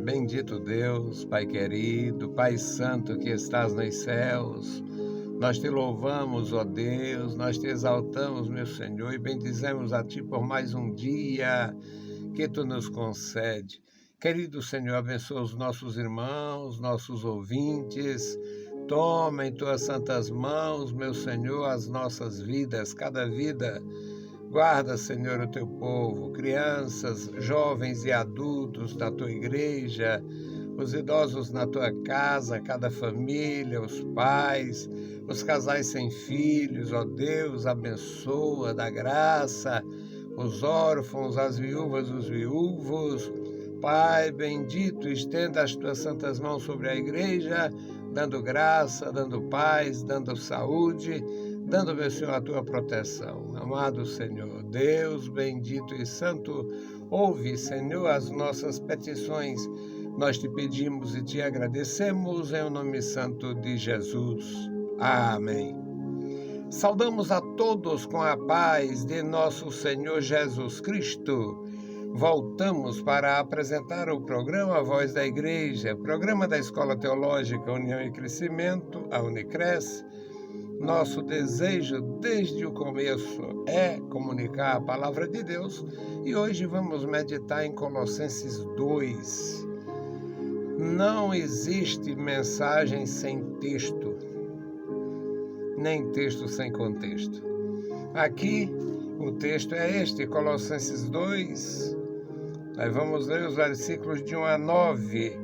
Bendito Deus, Pai querido, Pai santo que estás nos céus, nós te louvamos, ó Deus, nós te exaltamos, meu Senhor, e bendizemos a Ti por mais um dia que Tu nos concede. Querido Senhor, abençoa os nossos irmãos, nossos ouvintes, toma em Tuas santas mãos, meu Senhor, as nossas vidas, cada vida. Guarda, Senhor, o Teu povo, crianças, jovens e adultos da Tua igreja, os idosos na Tua casa, cada família, os pais, os casais sem filhos, ó Deus, abençoa, dá graça, os órfãos, as viúvas, os viúvos. Pai bendito, estenda as Tuas santas mãos sobre a igreja, dando graça, dando paz, dando saúde, dando, meu Senhor, a Tua proteção. Amado Senhor, Deus bendito e santo, ouve, Senhor, as nossas petições. Nós te pedimos e te agradecemos em nome santo de Jesus. Amém. Saudamos a todos com a paz de nosso Senhor Jesus Cristo. Voltamos para apresentar o programa Voz da Igreja, programa da Escola Teológica União e Crescimento, a Unicres. Nosso desejo desde o começo é comunicar a palavra de Deus e hoje vamos meditar em Colossenses 2. Não existe mensagem sem texto, nem texto sem contexto. Aqui o texto é este, Colossenses 2. Nós vamos ler os versículos de 1 a 9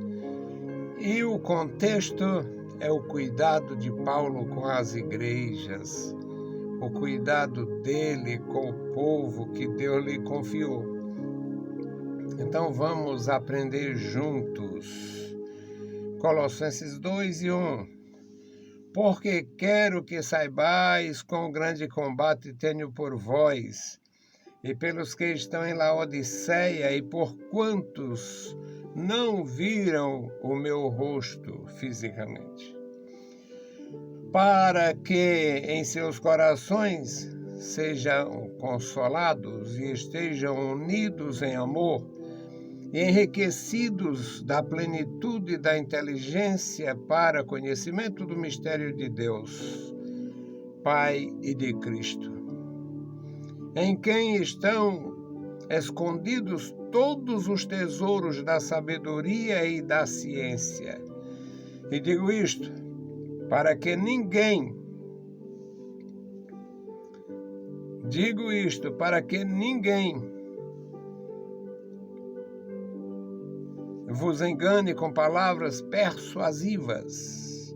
e o contexto é o cuidado de Paulo com as igrejas, o cuidado dele com o povo que Deus lhe confiou. Então vamos aprender juntos. Colossenses 2 e 1. Porque quero que saibais quão grande combate tenho por vós, e pelos que estão em Laodiceia, e por quantos não viram o meu rosto fisicamente, para que em seus corações sejam consolados e estejam unidos em amor e enriquecidos da plenitude da inteligência para conhecimento do mistério de Deus, Pai e de Cristo, em quem estão escondidos todos os tesouros da sabedoria e da ciência. E digo isto para que ninguém vos engane com palavras persuasivas,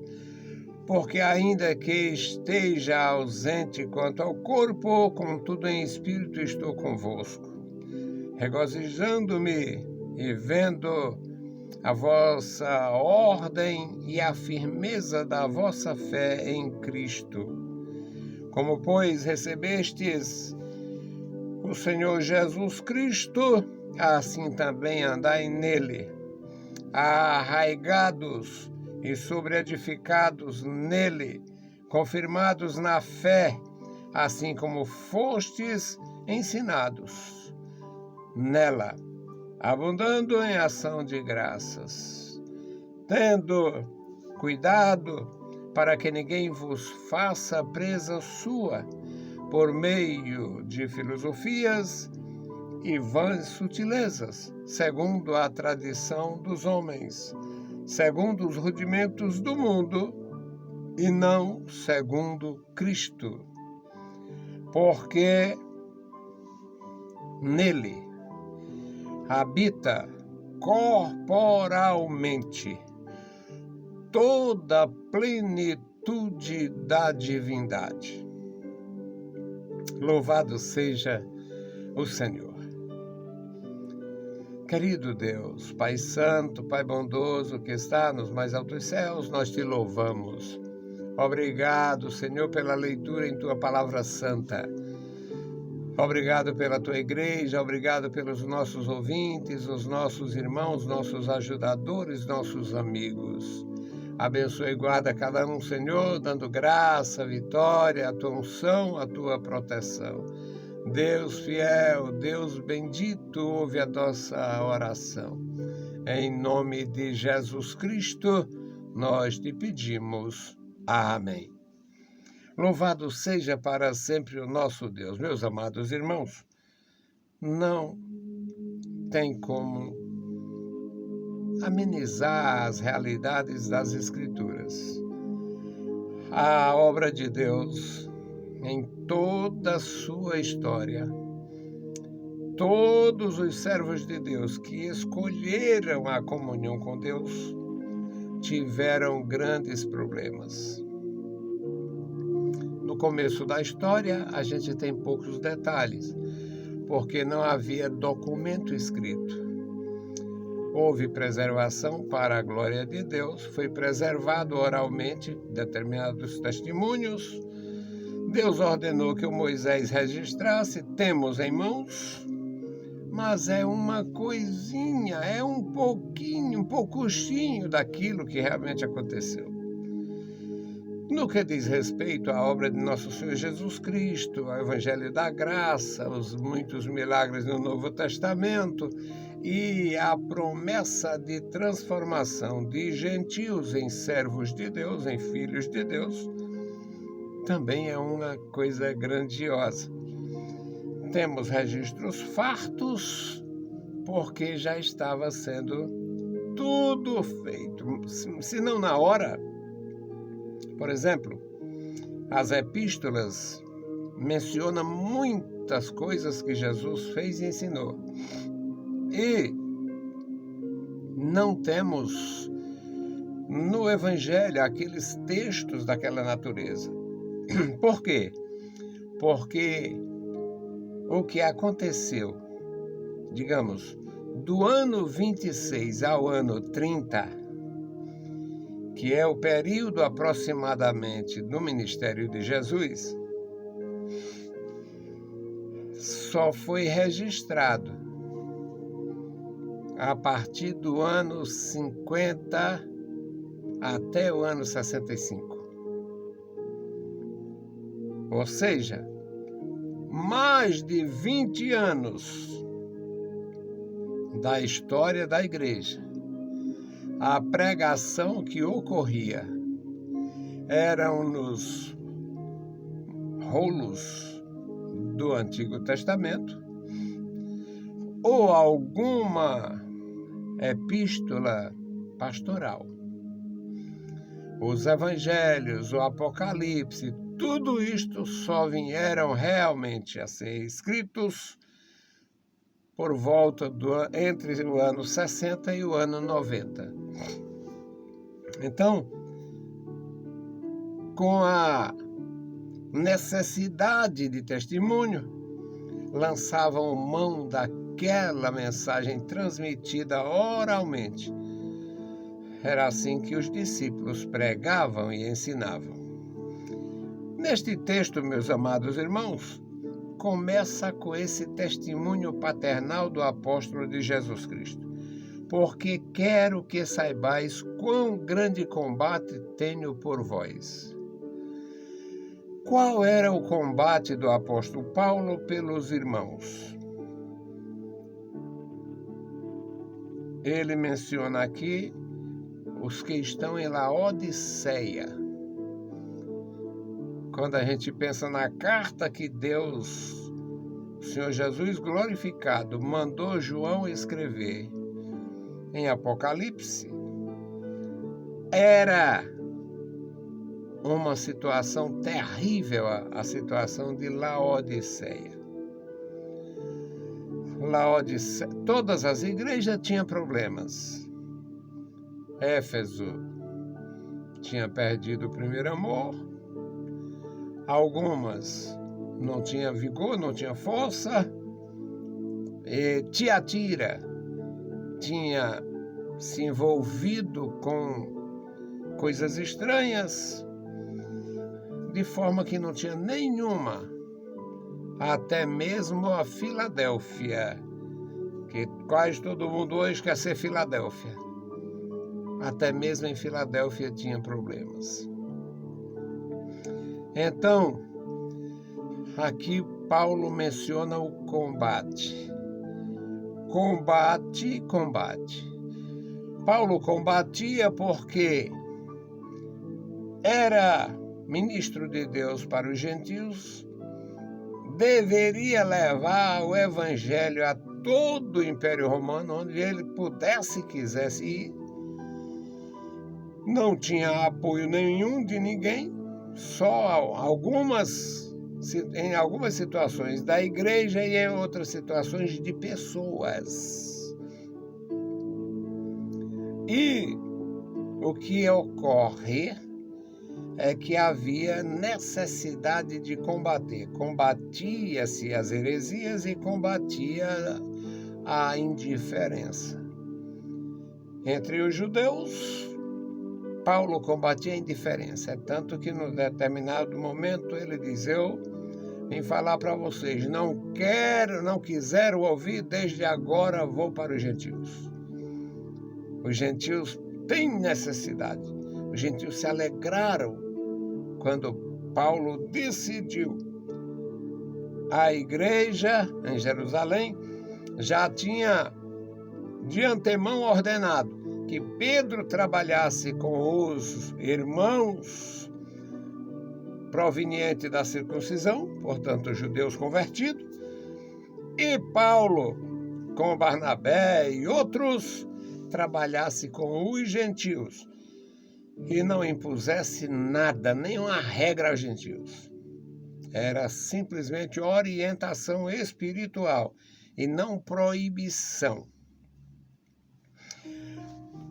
porque ainda que esteja ausente quanto ao corpo, contudo em espírito estou convosco, regozijando-me e vendo a vossa ordem e a firmeza da vossa fé em Cristo. Como, pois, recebestes o Senhor Jesus Cristo, assim também andai nele, arraigados e sobreedificados nele, confirmados na fé, assim como fostes ensinados nela, abundando em ação de graças, tendo cuidado para que ninguém vos faça presa sua por meio de filosofias e vãs sutilezas, segundo a tradição dos homens, segundo os rudimentos do mundo e não segundo Cristo. Porque nele habita corporalmente toda a plenitude da divindade. Louvado seja o Senhor. Querido Deus, Pai santo, Pai bondoso que está nos mais altos céus, nós te louvamos. Obrigado, Senhor, pela leitura em Tua palavra santa. Obrigado pela Tua igreja, obrigado pelos nossos ouvintes, os nossos irmãos, nossos ajudadores, nossos amigos. Abençoe e guarda cada um, Senhor, dando graça, vitória, a Tua unção, a Tua proteção. Deus fiel, Deus bendito, ouve a nossa oração. Em nome de Jesus Cristo, nós te pedimos. Amém. Louvado seja para sempre o nosso Deus. Meus amados irmãos, não tem como amenizar as realidades das Escrituras. A obra de Deus, em toda a sua história, todos os servos de Deus que escolheram a comunhão com Deus tiveram grandes problemas. No começo da história, a gente tem poucos detalhes, porque não havia documento escrito. Houve preservação para a glória de Deus, foi preservado oralmente determinados testemunhos. Deus ordenou que o Moisés registrasse, temos em mãos, mas é uma coisinha, é um pouquinho daquilo que realmente aconteceu. No que diz respeito à obra de nosso Senhor Jesus Cristo, ao Evangelho da Graça, os muitos milagres no Novo Testamento e a promessa de transformação de gentios em servos de Deus, em filhos de Deus, também é uma coisa grandiosa. Temos registros fartos, porque já estava sendo tudo feito, se não na hora. Por exemplo, as epístolas mencionam muitas coisas que Jesus fez e ensinou. E não temos no Evangelho aqueles textos daquela natureza. Por quê? Porque o que aconteceu, digamos, do ano 26 ao ano 30, que é o período aproximadamente do ministério de Jesus, só foi registrado a partir do ano 50 até o ano 65. Ou seja, mais de 20 anos da história da igreja. A pregação que ocorria eram nos rolos do Antigo Testamento ou alguma epístola pastoral. Os evangelhos, o Apocalipse, tudo isto só vieram realmente a ser escritos por volta entre o ano 60 e o ano 90. Então, com a necessidade de testemunho, lançavam mão daquela mensagem transmitida oralmente. Era assim que os discípulos pregavam e ensinavam. Neste texto, meus amados irmãos, começa com esse testemunho paternal do apóstolo de Jesus Cristo. Porque quero que saibais quão grande combate tenho por vós. Qual era o combate do apóstolo Paulo pelos irmãos? Ele menciona aqui os que estão em Laodiceia. Quando a gente pensa na carta que Deus, o Senhor Jesus glorificado, mandou João escrever em Apocalipse, era uma situação terrível, a situação de Laodiceia. Laodiceia, todas as igrejas tinham problemas. Éfeso tinha perdido o primeiro amor, algumas não tinham vigor, não tinham força, e Tiatira tinha se envolvido com coisas estranhas, de forma que não tinha nenhuma, até mesmo a Filadélfia, que quase todo mundo hoje quer ser Filadélfia. Até mesmo em Filadélfia tinha problemas. Então, aqui Paulo menciona o combate. Combate. Paulo combatia porque era ministro de Deus para os gentios, deveria levar o evangelho a todo o Império Romano, onde ele pudesse e quisesse ir. Não tinha apoio nenhum de ninguém, só em algumas situações da igreja e em outras situações de pessoas. E o que ocorre é que havia necessidade de combater. Combatia-se as heresias e combatia a indiferença. Entre os judeus, Paulo combatia a indiferença. É tanto que, num determinado momento, ele diz: eu vim falar para vocês, não quiseram ouvir, desde agora vou para os gentios. Os gentios têm necessidade. Os gentios se alegraram quando Paulo decidiu. A igreja em Jerusalém já tinha de antemão ordenado que Pedro trabalhasse com os irmãos provenientes da circuncisão, portanto, os judeus convertidos, e Paulo, com Barnabé e outros, trabalhasse com os gentios e não impusesse nada, nenhuma regra aos gentios. Era simplesmente orientação espiritual e não proibição.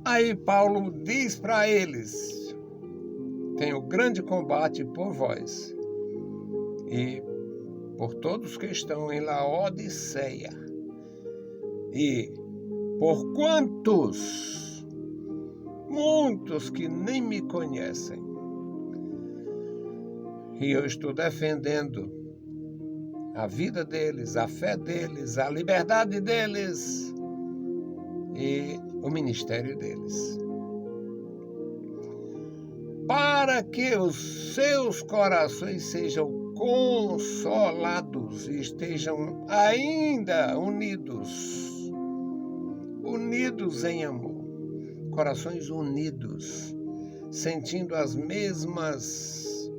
Aí Paulo diz para eles: tenho grande combate por vós e por todos que estão em Laodiceia, e por quantos, muitos que nem me conhecem. E eu estou defendendo a vida deles, a fé deles, a liberdade deles e o ministério deles, para que os seus corações sejam consolados e estejam ainda unidos em amor, corações unidos, sentindo as mesmas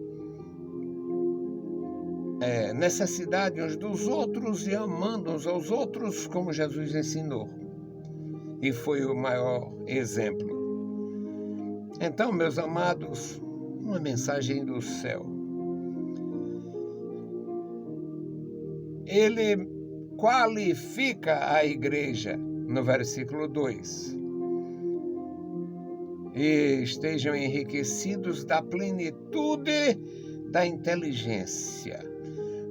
necessidades uns dos outros e amando uns aos outros como Jesus ensinou. E foi o maior exemplo. Então, meus amados, uma mensagem do céu. Ele qualifica a igreja no versículo 2. E estejam enriquecidos da plenitude da inteligência,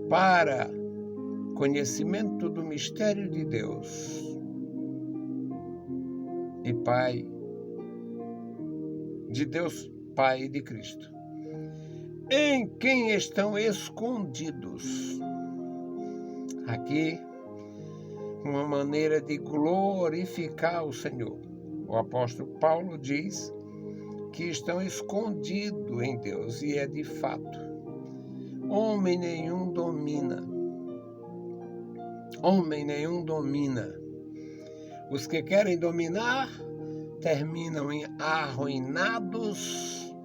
para conhecimento do mistério de Deus e Pai, de Deus Pai e de Cristo, em quem estão escondidos. Aqui, uma maneira de glorificar o Senhor. O apóstolo Paulo diz que estão escondidos em Deus, e é de fato. Homem nenhum domina. Homem nenhum domina. Os que querem dominar terminam arruinados,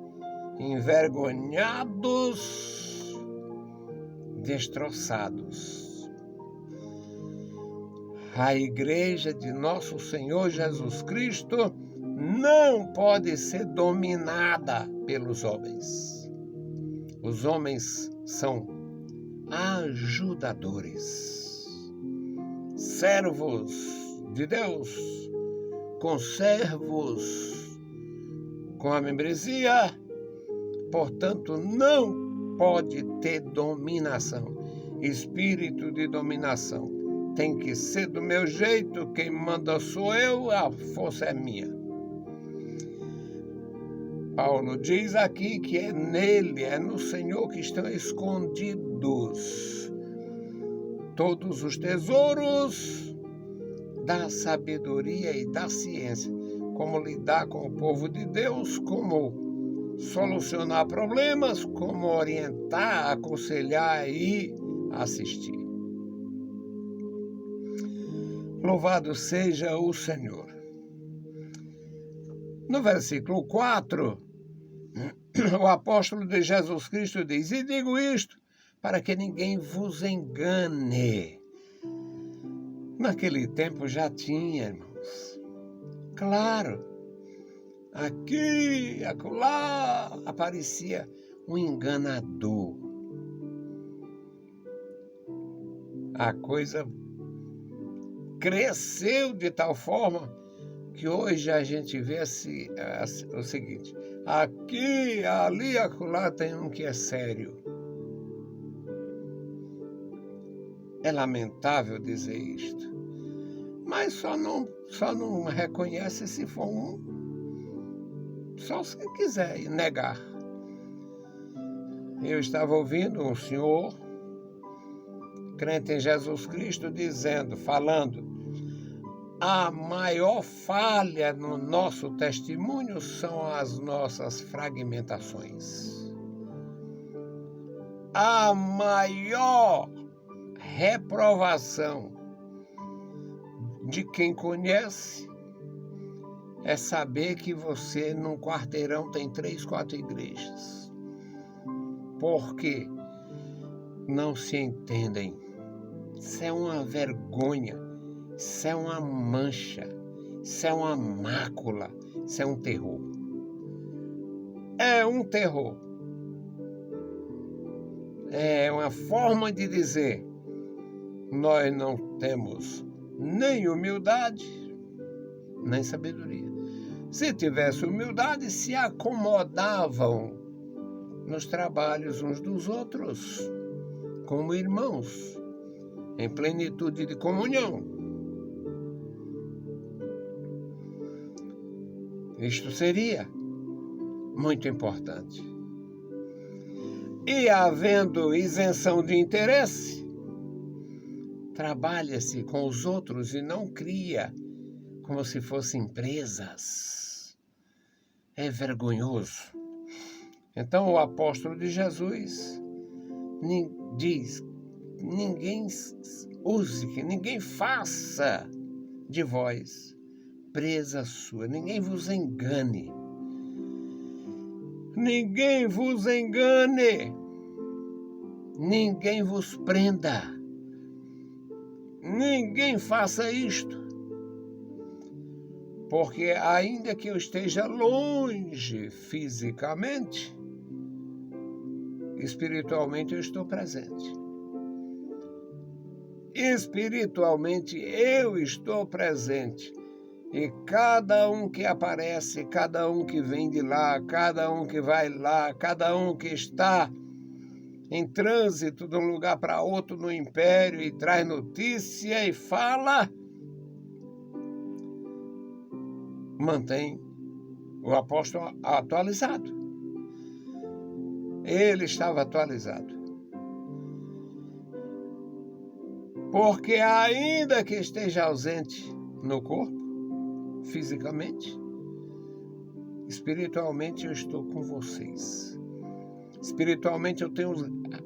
envergonhados, destroçados. A igreja de nosso Senhor Jesus Cristo não pode ser dominada pelos homens. Os homens são ajudadores, servos de Deus, conservos com a membresia, portanto, não pode ter dominação, espírito de dominação. Tem que ser do meu jeito, quem manda sou eu, a força é minha. Paulo diz aqui que é nele, é no Senhor que estão escondidos todos os tesouros da sabedoria e da ciência, como lidar com o povo de Deus, como solucionar problemas, como orientar, aconselhar e assistir. Louvado seja o Senhor. No versículo 4, o apóstolo de Jesus Cristo diz: e digo isto para que ninguém vos engane. Naquele tempo já tinha, irmãos. Claro, aqui, acolá, aparecia um enganador. A coisa cresceu de tal forma que hoje a gente vê o seguinte: aqui, ali, acolá tem um que é sério. É lamentável dizer isto, mas só não reconhece se for só se quiser negar. Eu estava ouvindo um senhor, crente em Jesus Cristo, falando, a maior falha no nosso testemunho são as nossas fragmentações. A maior reprovação de quem conhece é saber que você, num quarteirão, tem 3, 4 igrejas. Porque não se entendem. Isso é uma vergonha, isso é uma mancha, isso é uma mácula, isso é um terror. É um terror. É uma forma de dizer: nós não temos nem humildade, nem sabedoria. Se tivesse humildade, se acomodavam nos trabalhos uns dos outros, como irmãos, em plenitude de comunhão. Isto seria muito importante. E havendo isenção de interesse, trabalha-se com os outros e não cria como se fossem empresas. É vergonhoso. Então o apóstolo de Jesus diz: ninguém use, que ninguém faça de vós presa sua, ninguém vos engane. Ninguém vos engane, ninguém vos prenda, ninguém faça isto. Porque ainda que eu esteja longe fisicamente, espiritualmente eu estou presente. Espiritualmente eu estou presente. E cada um que aparece, cada um que vem de lá, cada um que vai lá, cada um que está em trânsito de um lugar para outro no império e traz notícia e fala, mantém o apóstolo atualizado. Ele estava atualizado. Porque ainda que esteja ausente no corpo, fisicamente, espiritualmente eu estou com vocês. Espiritualmente eu tenho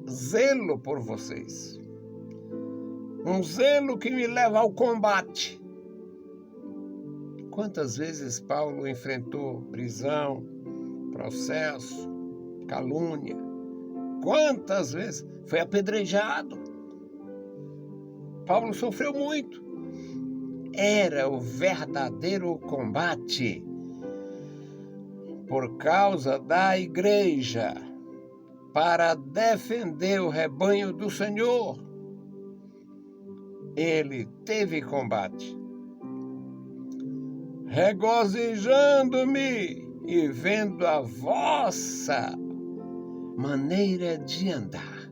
zelo por vocês. Um zelo que me leva ao combate. Quantas vezes Paulo enfrentou prisão, processo, calúnia? Quantas vezes foi apedrejado? Paulo sofreu muito. Era o verdadeiro combate por causa da igreja, para defender o rebanho do Senhor. Ele teve combate. Regozijando-me e vendo a vossa maneira de andar,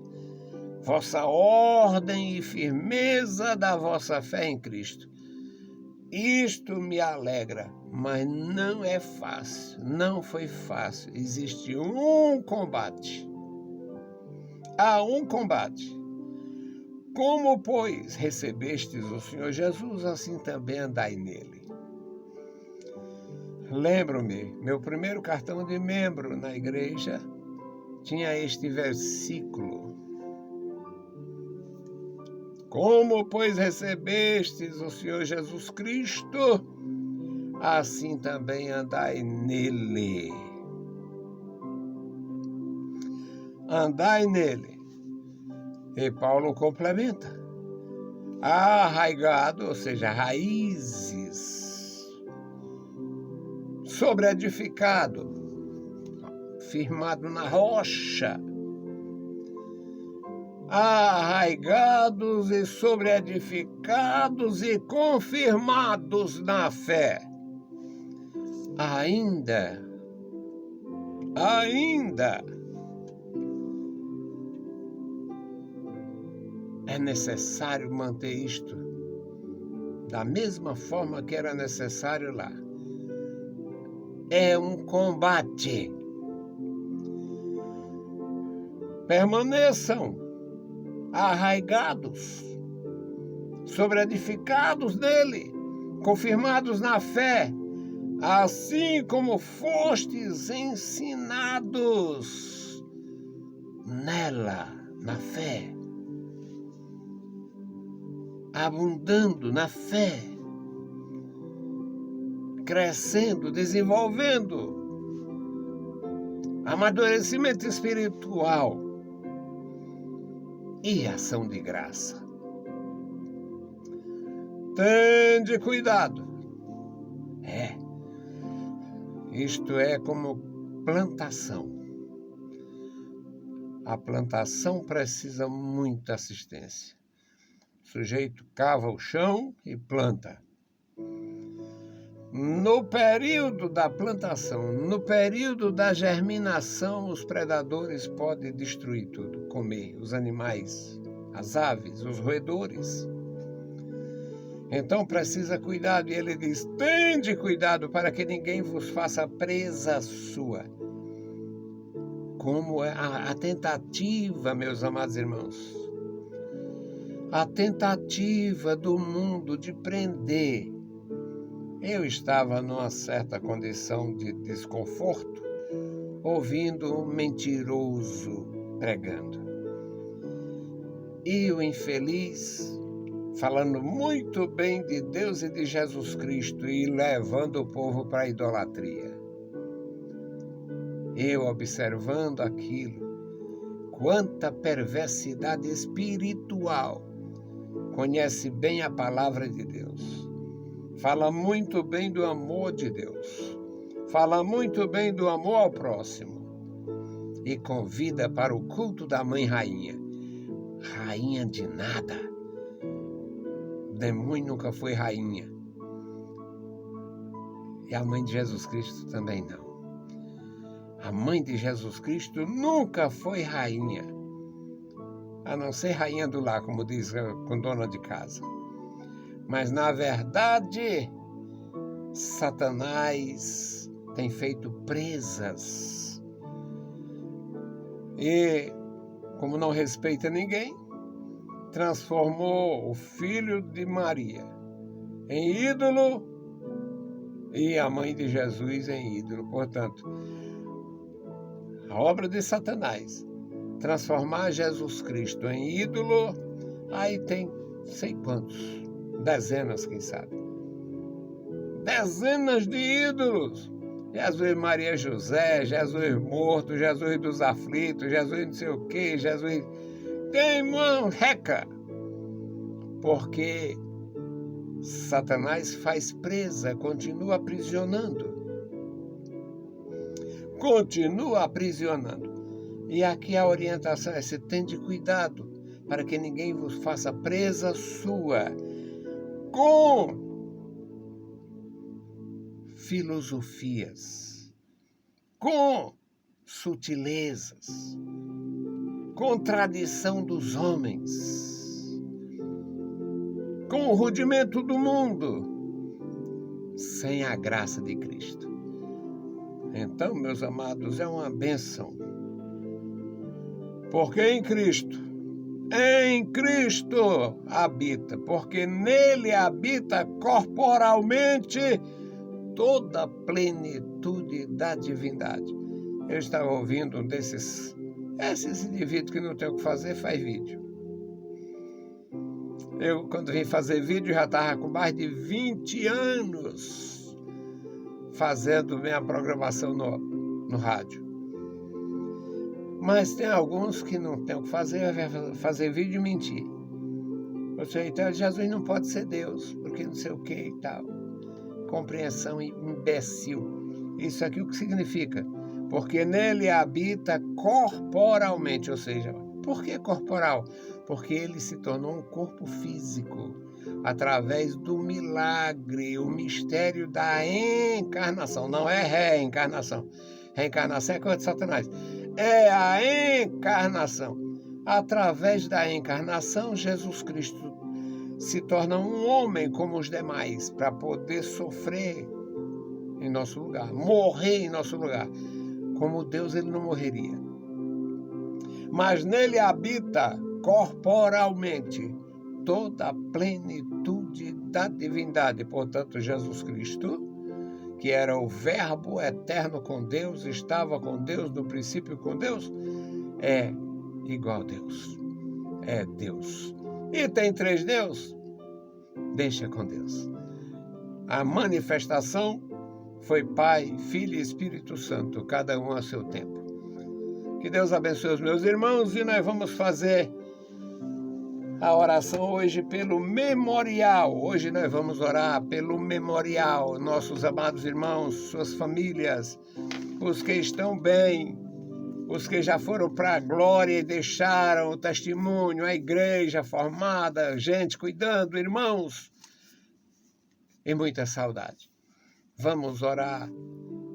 vossa ordem e firmeza da vossa fé em Cristo. Isto me alegra, mas não é fácil, não foi fácil. Existe um combate. Há um combate. Como, pois, recebestes o Senhor Jesus, assim também andai nele. Lembro-me, meu primeiro cartão de membro na igreja tinha este versículo. Como, pois, recebestes o Senhor Jesus Cristo, assim também andai nele. Andai nele. E Paulo complementa. Arraigado, ou seja, raízes, sobreedificado, firmado na rocha, arraigados e sobreedificados e confirmados na fé. Ainda, é necessário manter isto da mesma forma que era necessário lá. É um combate. Permaneçam arraigados, sobreedificados nele, confirmados na fé, assim como fostes ensinados nela, na fé, abundando na fé, crescendo, desenvolvendo, amadurecimento espiritual e ação de graça. Tende cuidado. Isto é como plantação. A plantação precisa muita assistência. O sujeito cava o chão e planta. No período da plantação, no período da germinação, os predadores podem destruir tudo, comer os animais, as aves, os roedores. Então precisa cuidado, e ele diz, tende cuidado para que ninguém vos faça presa sua. Como é a tentativa, meus amados irmãos, a tentativa do mundo de prender. Eu estava numa certa condição de desconforto, ouvindo um mentiroso pregando. E o infeliz falando muito bem de Deus e de Jesus Cristo e levando o povo para a idolatria. Eu observando aquilo, quanta perversidade espiritual. Conhece bem a palavra de Deus. Fala muito bem do amor de Deus. Fala muito bem do amor ao próximo. E convida para o culto da Mãe Rainha. Rainha de nada. O demônio nunca foi rainha. E a Mãe de Jesus Cristo também não. A Mãe de Jesus Cristo nunca foi rainha. A não ser rainha do lar, como diz com dona de casa. Mas, na verdade, Satanás tem feito presas. E, como não respeita ninguém, transformou o filho de Maria em ídolo e a mãe de Jesus em ídolo. Portanto, a obra de Satanás, transformar Jesus Cristo em ídolo, aí tem sei quantos, dezenas, quem sabe. Dezenas de ídolos. Jesus Maria José, Jesus morto, Jesus dos aflitos, Jesus não sei o quê, Jesus... Tem mão reca. Porque Satanás faz presa, continua aprisionando. Continua aprisionando. E aqui a orientação é: se tende cuidado para que ninguém vos faça presa sua com filosofias, com sutilezas, com tradição dos homens, com o rudimento do mundo, sem a graça de Cristo. Então, meus amados, é uma bênção. Porque em Cristo habita, porque nele habita corporalmente toda a plenitude da divindade. Eu estava ouvindo um esses indivíduos que não tem o que fazer, faz vídeo. Eu, quando vim fazer vídeo, já estava com mais de 20 anos fazendo minha programação no rádio. Mas tem alguns que não tem o que fazer vídeo e mentir. Ou seja, então Jesus não pode ser Deus, porque não sei o que e tal. Compreensão imbecil. Isso aqui o que significa? Porque nele habita corporalmente, ou seja, por que corporal? Porque ele se tornou um corpo físico, através do milagre, o mistério da encarnação. Não é reencarnação. Reencarnação é coisa de Satanás. É a encarnação. Através da encarnação, Jesus Cristo se torna um homem como os demais, para poder sofrer em nosso lugar, morrer em nosso lugar. Como Deus, ele não morreria. Mas nele habita corporalmente toda a plenitude da divindade. Portanto, Jesus Cristo, que era o Verbo eterno com Deus, estava com Deus, no princípio com Deus, é igual a Deus. É Deus. E tem 3 Deus? Deixa com Deus. A manifestação foi Pai, Filho e Espírito Santo, cada um a seu tempo. Que Deus abençoe os meus irmãos e nós vamos fazer a oração hoje pelo memorial. Hoje nós vamos orar pelo memorial. Nossos amados irmãos, suas famílias, os que estão bem, os que já foram para a glória e deixaram o testemunho, a igreja formada, gente cuidando, irmãos, e muita saudade. Vamos orar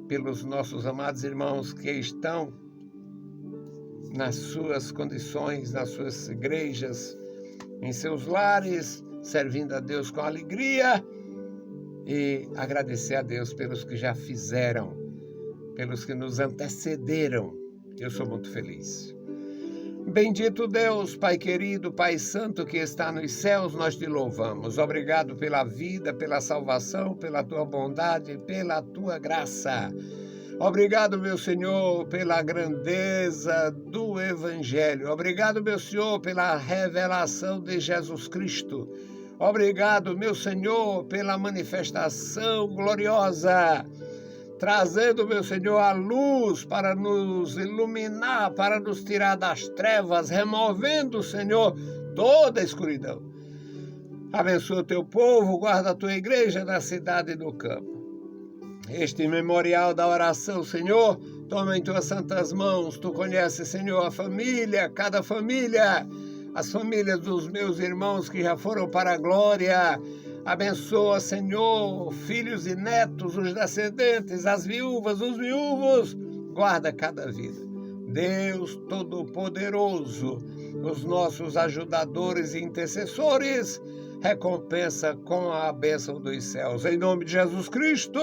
pelos nossos amados irmãos que estão nas suas condições, nas suas igrejas, em seus lares, servindo a Deus com alegria e agradecer a Deus pelos que já fizeram, pelos que nos antecederam. Eu sou muito feliz. Bendito Deus, Pai querido, Pai santo que está nos céus, nós te louvamos. Obrigado pela vida, pela salvação, pela tua bondade, pela tua graça. Obrigado, meu Senhor, pela grandeza do Evangelho. Obrigado, meu Senhor, pela revelação de Jesus Cristo. Obrigado, meu Senhor, pela manifestação gloriosa, trazendo, meu Senhor, a luz para nos iluminar, para nos tirar das trevas, removendo, Senhor, toda a escuridão. Abençoa o teu povo, guarda a tua igreja na cidade e no campo. Este memorial da oração, Senhor, toma em tuas santas mãos. Tu conheces, Senhor, a família, cada família, as famílias dos meus irmãos que já foram para a glória. Abençoa, Senhor, filhos e netos, os descendentes, as viúvas, os viúvos. Guarda cada vida. Deus Todo-Poderoso, os nossos ajudadores e intercessores, recompensa com a bênção dos céus. Em nome de Jesus Cristo,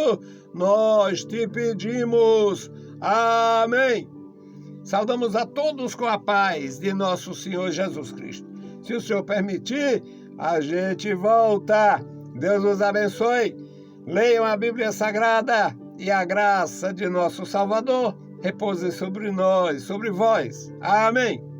nós te pedimos. Amém. Saudamos a todos com a paz de nosso Senhor Jesus Cristo. Se o Senhor permitir, a gente volta. Deus nos abençoe. Leiam a Bíblia Sagrada e a graça de nosso Salvador repouse sobre nós, sobre vós. Amém.